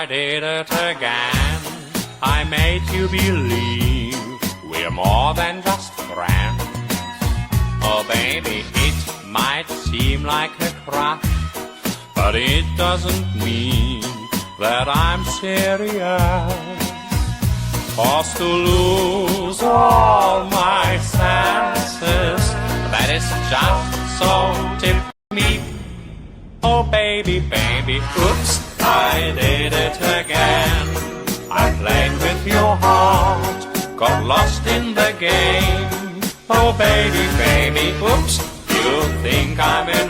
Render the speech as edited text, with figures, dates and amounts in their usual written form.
I did it again. I made you believe we're more than just friends. Oh baby, it might seem like a crush, but it doesn't mean that I'm serious. 'Cause to lose all my senses, that is just so typical me. Oh baby, baby, oops, I did it again. I played with your heart, got lost in the game. Oh baby, baby, oops, you think I'm in